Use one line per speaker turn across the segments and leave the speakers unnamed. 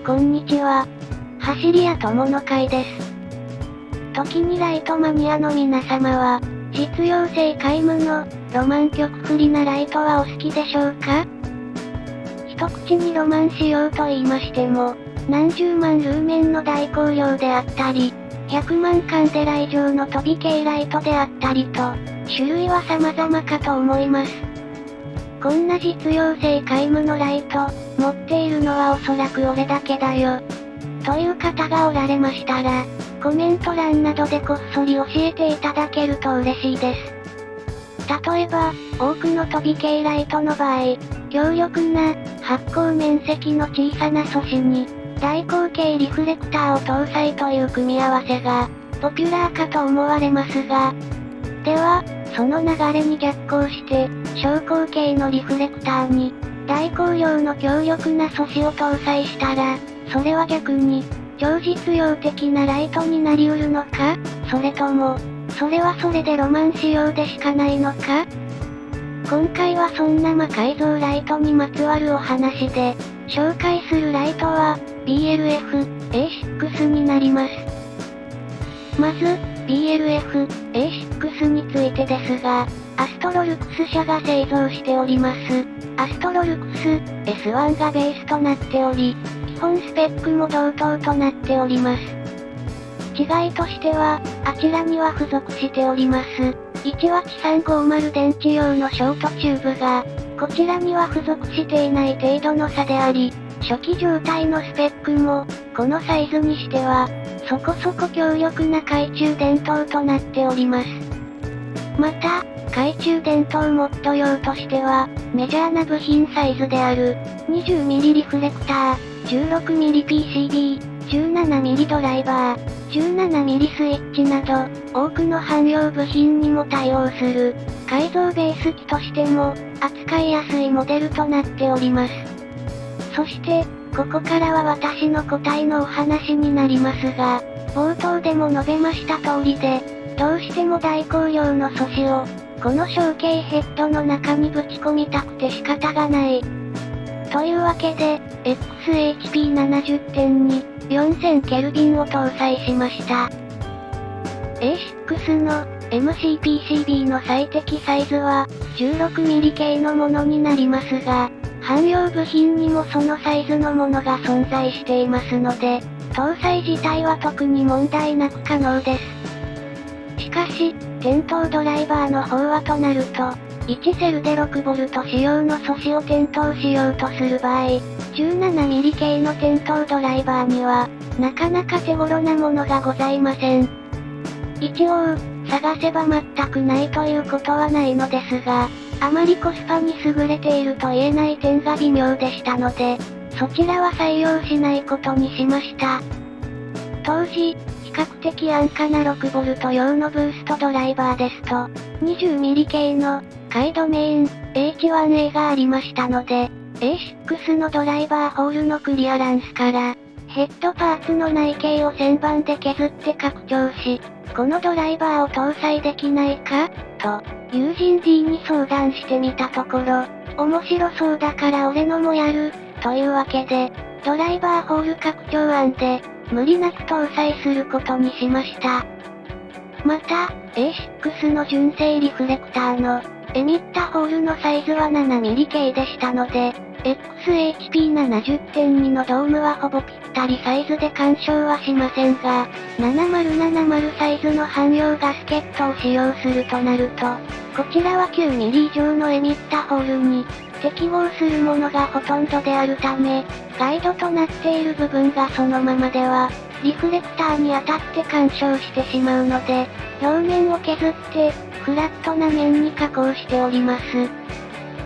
こんにちは。走り屋友の会です。時にライトマニアの皆様は、実用性皆無のロマン曲振りなライトはお好きでしょうか？一口にロマン仕様と言いましても、何十万ルーメンの大光量であったり、100万カンデラ以上の飛び系ライトであったりと、種類は様々かと思います。こんな実用性皆無のライト、持っているのはおそらく俺だけだよ。という方がおられましたら、コメント欄などでこっそり教えていただけると嬉しいです。例えば、多くの飛び系ライトの場合、強力な、発光面積の小さな素子に、大口径リフレクターを搭載という組み合わせが、ポピュラーかと思われますが、では、その流れに逆行して、小口径のリフレクターに、大光量の強力な素子を搭載したら、それは逆に、超実用的なライトになり得るのか、それとも、それはそれでロマン仕様でしかないのか？今回はそんな魔改造ライトにまつわるお話で、紹介するライトは、BLF A6 になります。まず、BLF A6 についてですが、アストロルクス社が製造しております。アストロルクス S1 がベースとなっており、基本スペックも同等となっております。違いとしては、あちらには付属しております。1W350 電池用のショートチューブが、こちらには付属していない程度の差であり、初期状態のスペックも、このサイズにしては、そこそこ強力な懐中電灯となっております。また、懐中電灯モッド用としては、メジャーな部品サイズである、20mm リフレクター、16mm PCB、17mm ドライバー、17mm スイッチなど、多くの汎用部品にも対応する、改造ベース機としても、扱いやすいモデルとなっております。そして、ここからは私の答えのお話になりますが、冒頭でも述べました通りで、どうしても大光量の素子を、この小径ヘッドの中にぶち込みたくて仕方がない。というわけで、XHP70 点に、4000ケルビンを搭載しました。A6 の MCPCB の最適サイズは 16mm 系のものになりますが、汎用部品にもそのサイズのものが存在していますので、搭載自体は特に問題なく可能です。しかし、点灯ドライバーの方はとなると、1セルで 6V 仕様の素子を点灯しようとする場合、17mm 系の点灯ドライバーには、なかなか手頃なものがございません。一応、探せば全くないということはないのですが、あまりコスパに優れていると言えない点が微妙でしたので、そちらは採用しないことにしました。当時、比較的安価な 6V 用のブーストドライバーですと、20mm 系の、カイドメイン、H1A がありましたので、A6 のドライバーホールのクリアランスから、ヘッドパーツの内径を旋盤で削って拡張し、このドライバーを搭載できないか、と、友人 D に相談してみたところ、面白そうだから俺のもやる、というわけで、ドライバーホール拡張案で、無理なく搭載することにしました。また、A6 の純正リフレクターの、エミッタホールのサイズは 7mm 系でしたので、XHP70 点2のドームはほぼぴったりサイズで干渉はしませんが、7070サイズの汎用ガスケットを使用するとなると、こちらは 9mm 以上のエミッタホールに、適合するものがほとんどであるため、ガイドとなっている部分がそのままでは、リフレクターに当たって干渉してしまうので、表面を削って、フラットな面に加工しております。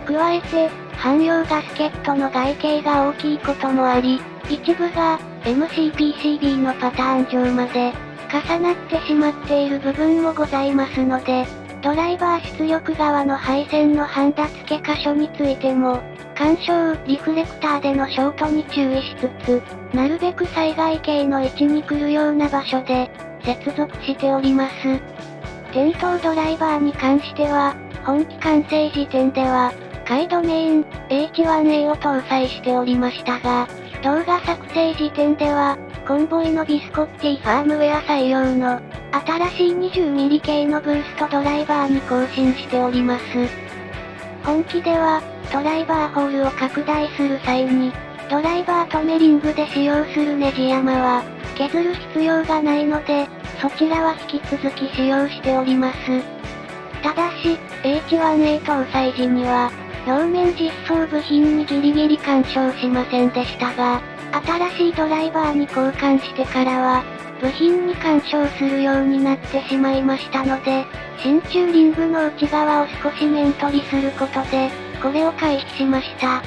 加えて、汎用ガスケットの外径が大きいこともあり、一部が MCPCB のパターン上まで重なってしまっている部分もございますので、ドライバー出力側の配線のハンダ付け箇所についても、干渉リフレクターでのショートに注意しつつ、なるべく災害系の位置に来るような場所で接続しております。点灯ドライバーに関しては、本機完成時点では、カイドメイン H1A を搭載しておりましたが、動画作成時点では、コンボイのビスコッティファームウェア採用の、新しい 20mm 系のブーストドライバーに更新しております。本機では、ドライバーホールを拡大する際に、ドライバー止めリングで使用するネジ山は、削る必要がないので、そちらは引き続き使用しております。ただし、H1A 搭載時には、表面実装部品にギリギリ干渉しませんでしたが、新しいドライバーに交換してからは、部品に干渉するようになってしまいましたので、真鍮リングの内側を少し面取りすることで、これを回避しました。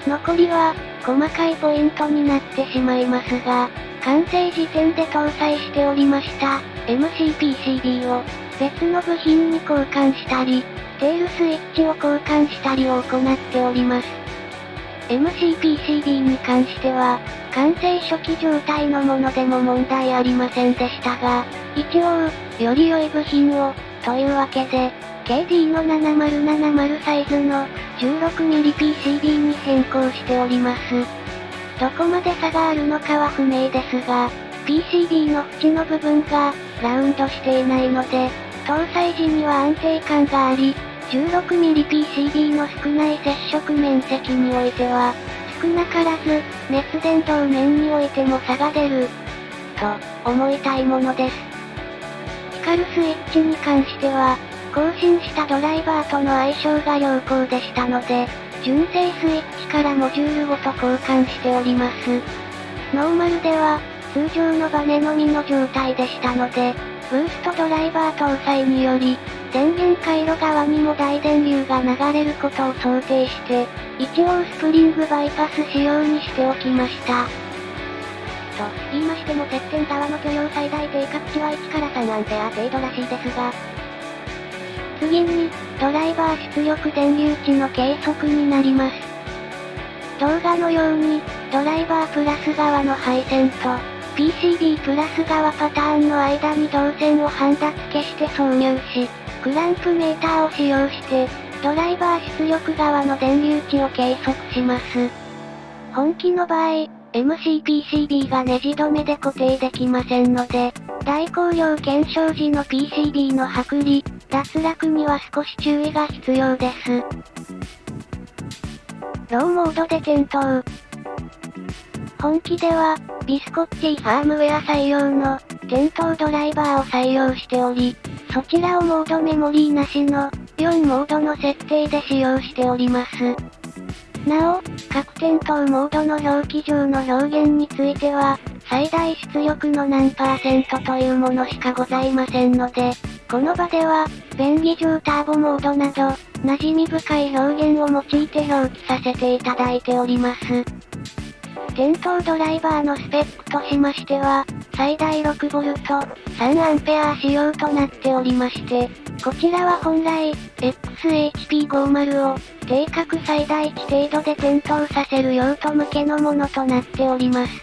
残りは、細かいポイントになってしまいますが、完成時点で搭載しておりました、MCPCB を、別の部品に交換したり、テールスイッチを交換したりを行っております。MCPCB に関しては、完成初期状態のものでも問題ありませんでしたが、一応、より良い部品を、というわけで、KD の7070サイズの 16mm PCB に変更しております。どこまで差があるのかは不明ですが、PCB の縁の部分が、ラウンドしていないので、搭載時には安定感があり、16mm PCB の少ない接触面積においては、少なからず、熱伝導面においても差が出る、と、思いたいものです。光るスイッチに関しては、更新したドライバーとの相性が良好でしたので、純正スイッチからモジュールごと交換しております。ノーマルでは、通常のバネのみの状態でしたので、ブーストドライバー搭載により、電源回路側にも大電流が流れることを想定して、一応スプリングバイパス仕様にしておきました。と言いましても接点側の許容最大定価値は1から3アンペア程度らしいですが、次に、ドライバー出力電流値の計測になります。動画のように、ドライバープラス側の配線と、PCB プラス側パターンの間に導線をハンダ付けして挿入し、クランプメーターを使用して、ドライバー出力側の電流値を計測します。本機の場合、MCPCB がネジ止めで固定できませんので、大光量検証時の PCB の剥離、脱落には少し注意が必要です。ローモードで点灯。本機では、ビスコッティファームウェア採用の、点灯ドライバーを採用しており、そちらをモードメモリーなしの、4モードの設定で使用しております。なお、各点灯モードの表記上の表現については、最大出力の何%というものしかございませんので、この場では、便宜上ターボモードなど、馴染み深い表現を用いて表記させていただいております。点灯ドライバーのスペックとしましては、最大 6V、3A 仕様となっておりまして、こちらは本来、XHP50 を、定格最大値程度で点灯させる用途向けのものとなっております。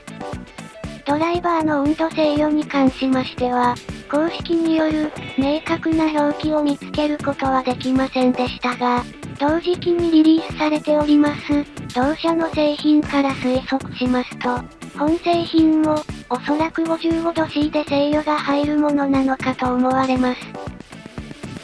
ドライバーの温度制御に関しましては、公式による、明確な表記を見つけることはできませんでしたが、同時期にリリースされております、同社の製品から推測しますと、本製品も、おそらく 55°C で制御が入るものなのかと思われます。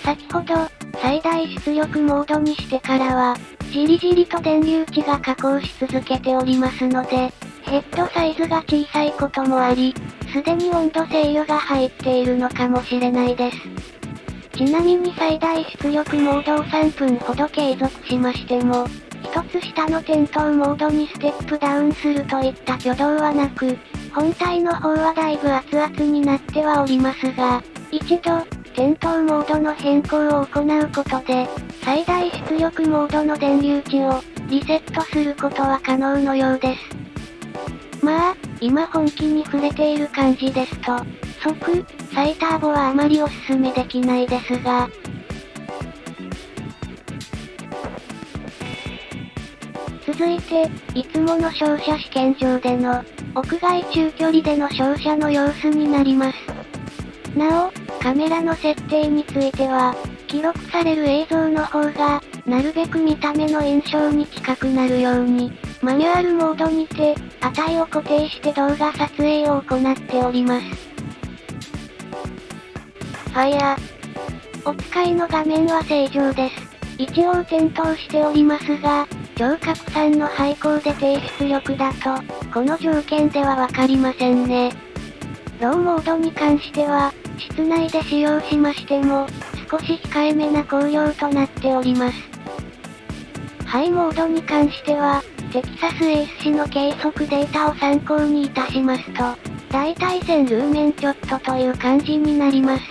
先ほど、最大出力モードにしてからは、じりじりと電流値が下降し続けておりますので、ヘッドサイズが小さいこともあり、すでに温度制御が入っているのかもしれないです。ちなみに最大出力モードを3分ほど継続しましても、一つ下の点灯モードにステップダウンするといった挙動はなく、本体の方はだいぶ熱々になってはおりますが、一度、点灯モードの変更を行うことで、最大出力モードの電流値をリセットすることは可能のようです。まあ、今本機に触れている感じですと、即、再ターボはあまりおすすめできないですが、続いて、いつもの照射試験場での、屋外中距離での照射の様子になります。なお、カメラの設定については、記録される映像の方が、なるべく見た目の印象に近くなるように、マニュアルモードにて、値を固定して動画撮影を行っております。お使いの画面は正常です。一応点灯しておりますが、超拡散の廃校で低出力だと、この条件ではわかりませんね。ローモードに関しては、室内で使用しましても、少し控えめな光量となっております。ハイモードに関しては、テキサスエース市の計測データを参考にいたしますと、だいたい1000ルーメンちょっとという感じになります。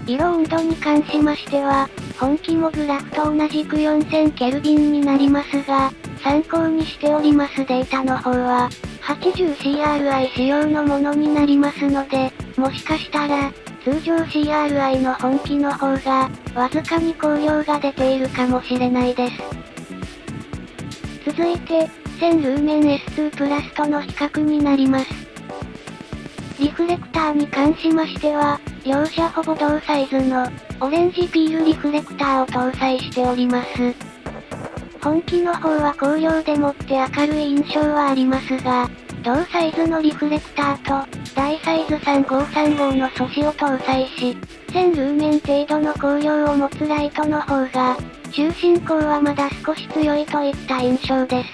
色温度に関しましては、本機もグラフと同じく4000ケルビンになりますが、参考にしておりますデータの方は、80CRI 仕様のものになりますので、もしかしたら、通常 CRI の本機の方が、わずかに光量が出ているかもしれないです。続いて、1000ルーメン S2 プラスとの比較になります。リフレクターに関しましては、両者ほぼ同サイズの、オレンジピールリフレクターを搭載しております。本機の方は光量でもって明るい印象はありますが、同サイズのリフレクターと、大サイズ3535の素子を搭載し、1000ルーメン程度の光量を持つライトの方が、中心光はまだ少し強いといった印象です。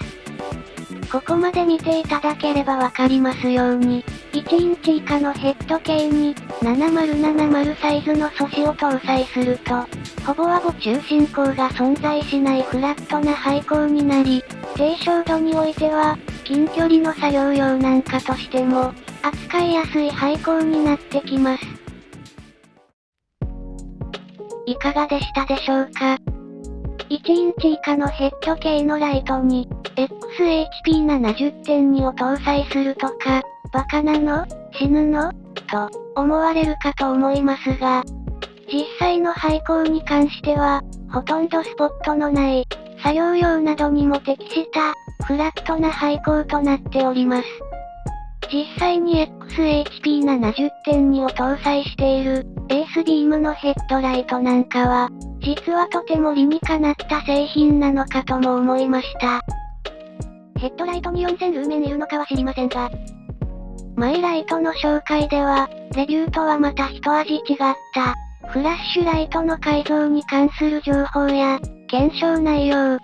ここまで見ていただければわかりますように、1インチ以下のヘッド系に、7070サイズの素子を搭載すると、ほぼアボ中心光が存在しないフラットな廃光になり、低照度においては、近距離の作業用なんかとしても、扱いやすい廃光になってきます。いかがでしたでしょうか？1インチ以下のヘッド系のライトに、XHP70.2 を搭載するとか、バカなの？死ぬの？と、思われるかと思いますが、実際の廃光に関しては、ほとんどスポットのない、作業用などにも適した、フラットな廃光となっております。実際に XHP70.2 を搭載している、エースビームのヘッドライトなんかは、実はとても理にかなった製品なのかとも思いました。ヘッドライトに4000ルーメンいるのかは知りませんが、マイライトの紹介では、レビューとはまた一味違った、フラッシュライトの改造に関する情報や、検証内容、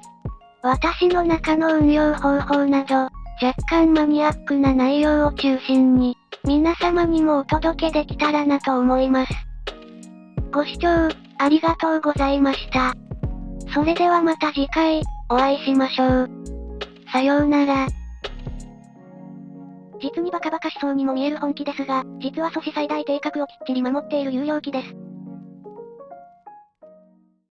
私の中の運用方法など、若干マニアックな内容を中心に、皆様にもお届けできたらなと思います。ご視聴、ありがとうございました。それではまた次回、お会いしましょう。さようなら。実にバカバカしそうにも見える本機ですが、実は素子最大定格をきっちり守っている有料機です。